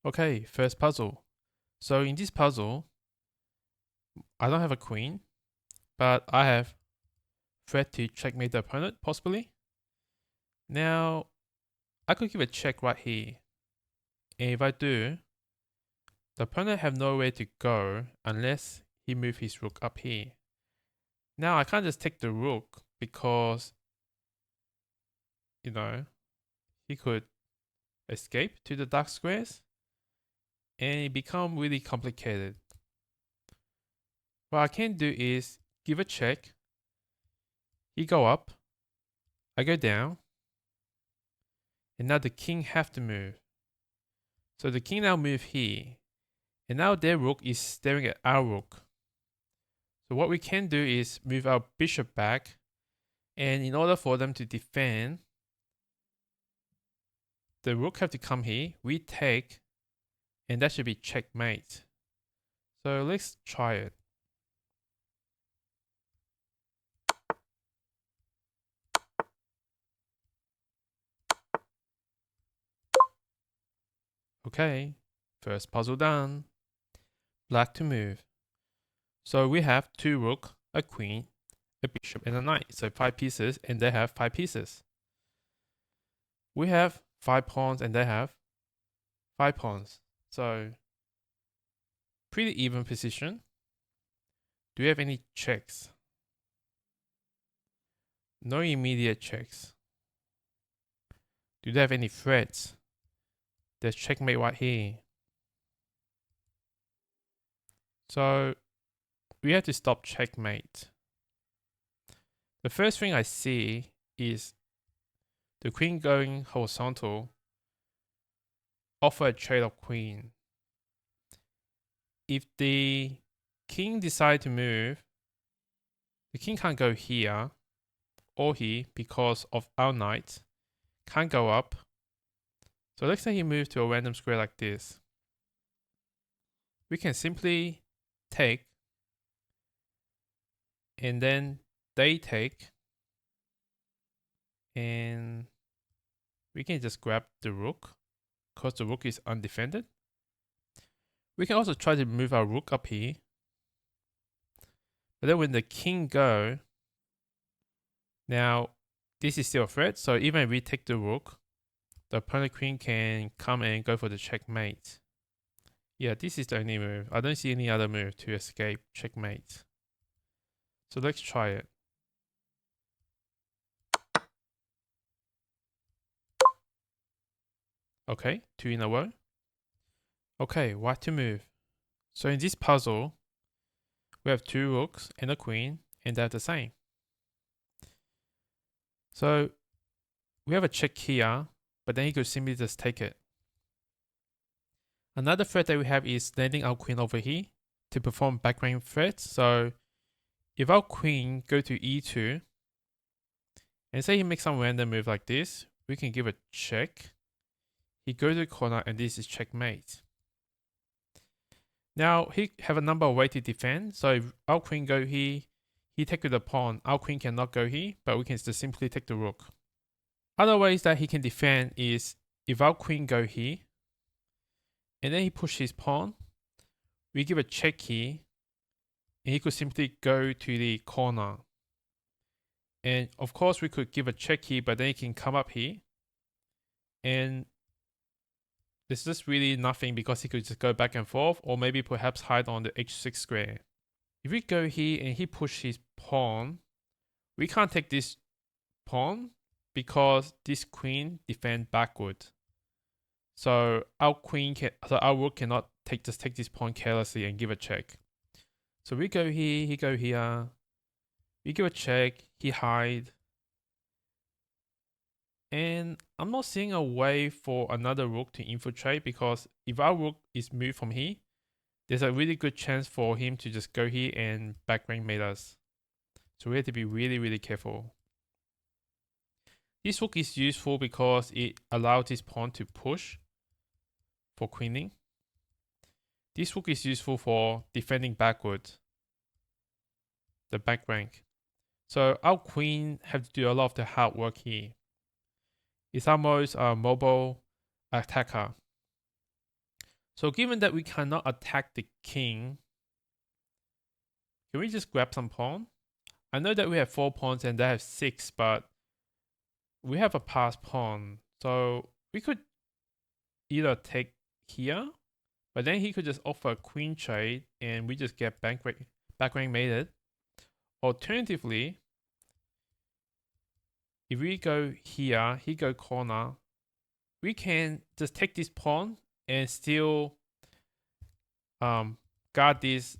Okay, first puzzle. So in this puzzle, I don't have a queen, but I have threat to checkmate the opponent, possibly. Now, I could give a check right here. And if I do, the opponent have nowhere to go unless he move his rook up here. Now, I can't just take the rook because, he could escape to the dark squares and it become really complicated. What I can do is give a check. He go up, I go down, and now the king have to move. So the king now move here, and now their rook is staring at our rook. So what we can do is move our bishop back, and in order for them to defend, the rook have to come here, we take, and that should be checkmate. So let's try it. Okay, first puzzle done. Black to move. So we have two rook, a queen, a bishop, and a knight. So 5 pieces, and they have 5 pieces. We have 5 pawns, and they have 5 pawns. So pretty even position. Do you have any checks? No immediate checks. Do they have any threats? There's checkmate right here. So we have to stop checkmate. The first thing I see is the queen going horizontal, offer a trade of queen. If the king decide to move, the king can't go here or here because of our knight. Can't go up. So let's say he moves to a random square like this. We can simply take, and then they take, and we can just grab the rook because the rook is undefended. We can also try to move our rook up here. But then when the king go, now this is still a threat. So even if we take the rook, the opponent queen can come and go for the checkmate. Yeah, this is the only move. I don't see any other move to escape checkmate. So let's try it. Okay, 2 in a row. Okay, white to move. So in this puzzle, we have 2 rooks and a queen, and they're the same. So we have a check here, but then he could simply just take it. Another threat that we have is landing our queen over here to perform backrank threats. So if our queen go to e2, and say he makes some random move like this, we can give a check. He goes to the corner, and this is checkmate. Now he have a number of ways to defend. So if our queen go here, he take with the pawn. Our queen cannot go here, but we can just simply take the rook. Other ways that he can defend is if our queen go here, and then he push his pawn, we give a check here, and he could simply go to the corner. And of course we could give a check here, but then he can come up here, and there's just really nothing because he could just go back and forth, or maybe perhaps hide on the h6 square. If we go here and he push his pawn, we can't take this pawn because this queen defend backward. So our rook cannot just take this pawn carelessly and give a check. So we go here, he go here, we give a check, he hide. And I'm not seeing a way for another rook to infiltrate because if our rook is moved from here, there's a really good chance for him to just go here and backrank mate us. So we have to be really, really careful. This rook is useful because it allows this pawn to push for queening. This rook is useful for defending backward, the back rank. So our queen have to do a lot of the hard work here. It's our most mobile attacker. So given that we cannot attack the king, can we just grab some pawn? I know that we have 4 pawns and they have 6, but we have a passed pawn. So we could either take here, but then he could just offer a queen trade and we just get back rank mated. Alternatively, if we go here, he go corner, we can just take this pawn and still guard this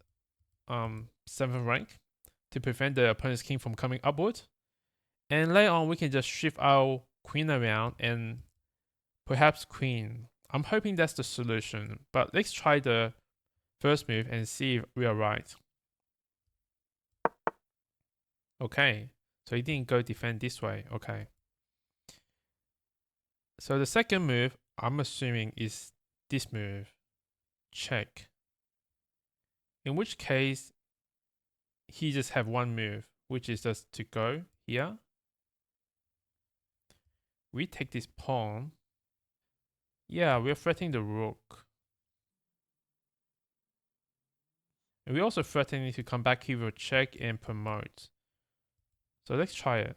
7th rank to prevent the opponent's king from coming upwards. And later on, we can just shift our queen around and perhaps queen. I'm hoping that's the solution, but let's try the first move and see if we are right. Okay, so he didn't go defend this way. Okay. So the second move, I'm assuming, is this move. Check. In which case, he just have one move, which is just to go here. We take this pawn. Yeah, we're threatening the rook. And we're also threatening to come back here with a check and promote. So let's try it.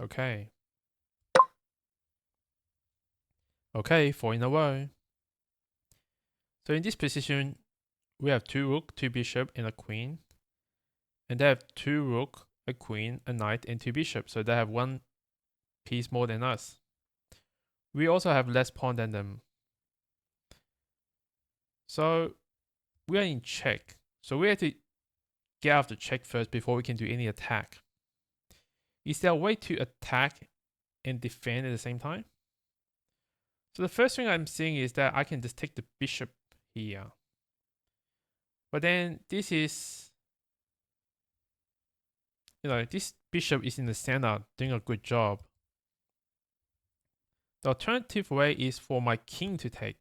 Okay. Okay, 4 in a row. So in this position, we have 2 rook, 2 bishop, and a queen. And they have 2 rook, a queen, a knight, and 2 bishop. So they have 1 piece more than us. We also have less pawn than them. So we are in check. So we have to get out of the check first before we can do any attack. Is there a way to attack and defend at the same time? So the first thing I'm seeing is that I can just take the bishop here. But then this is, this bishop is in the center doing a good job. The alternative way is for my king to take.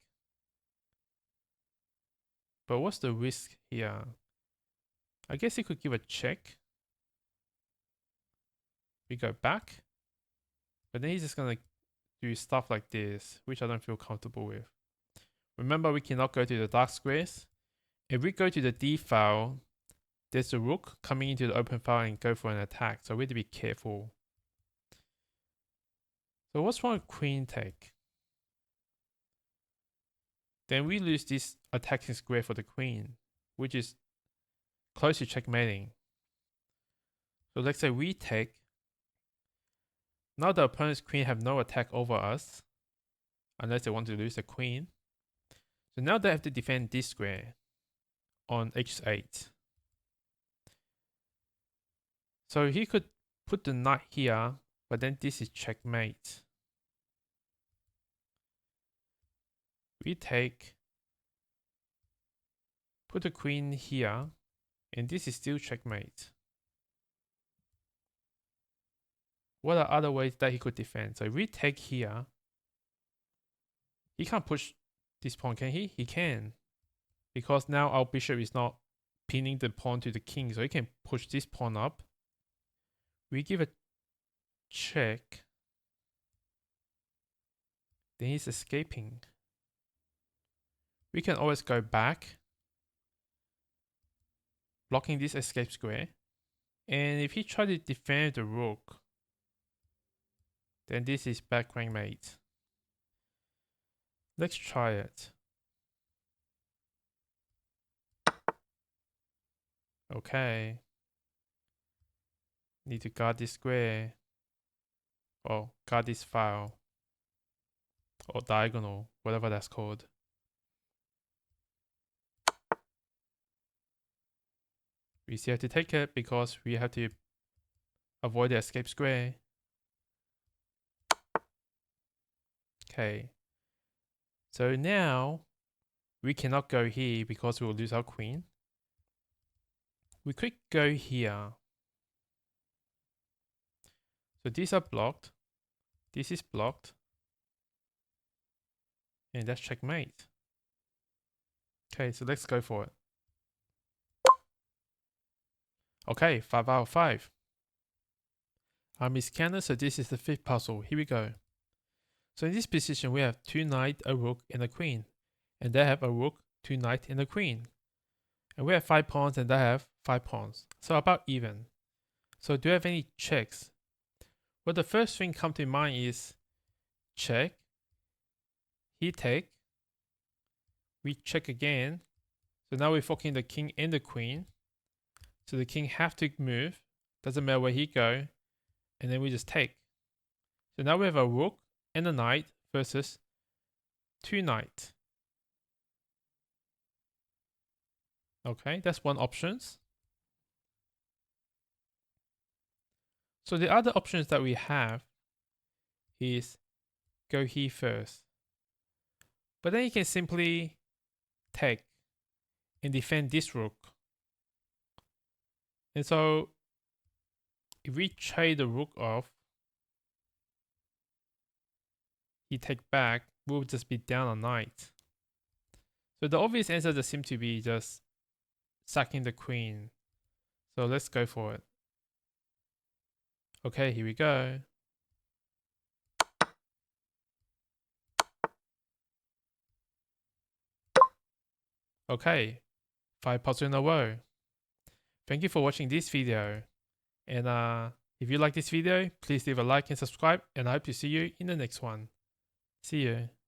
But what's the risk here? I guess he could give a check. We go back. But then he's just going to do stuff like this, which I don't feel comfortable with. Remember, we cannot go to the dark squares. If we go to the D file, there's a rook coming into the open file and go for an attack. So we have to be careful. So what's wrong with queen take? Then we lose this attacking square for the queen, which is close to checkmating. So let's say we take. Now the opponent's queen have no attack over us, unless they want to lose the queen. So now they have to defend this square on h8. So he could put the knight here, but then this is checkmate. We take, put the queen here, and this is still checkmate. What are other ways that he could defend? So if we take here, he can't push this pawn, can he? He can. Because now our bishop is not pinning the pawn to the king, so he can push this pawn up. We give a check. Then he's escaping. We can always go back, blocking this escape square. And if he tries to defend the rook, then this is back rank mate. Let's try it. Okay. Need to guard this square. Or guard this file. Or diagonal, whatever that's called. We still have to take it because we have to avoid the escape square. Okay. So now we cannot go here because we will lose our queen. We could go here. So these are blocked. This is blocked. And that's checkmate. Okay, so let's go for it. Okay, 5 out of 5. I missed Canada, so this is the 5th puzzle. Here we go. So in this position, we have 2 knights, a rook, and a queen. And they have a rook, 2 knights, and a queen. And we have 5 pawns, and they have 5 pawns. So about even. So do you have any checks? Well, the first thing come to mind is check. He take. We check again. So now we're forking the king and the queen. So the king have to move. Doesn't matter where he go. And then we just take. So now we have a rook and a knight versus 2 knights. Okay, that's one options. So the other options that we have is go here first. But then you can simply take and defend this rook. And so if we trade the rook off, he take back, we'll just be down a knight. So the obvious answer just seems to be just sacking the queen. So let's go for it. Okay, here we go. Okay, 5 puzzles in a row. Thank you for watching this video. And if you like this video, please leave a like and subscribe. And I hope to see you in the next one. See you.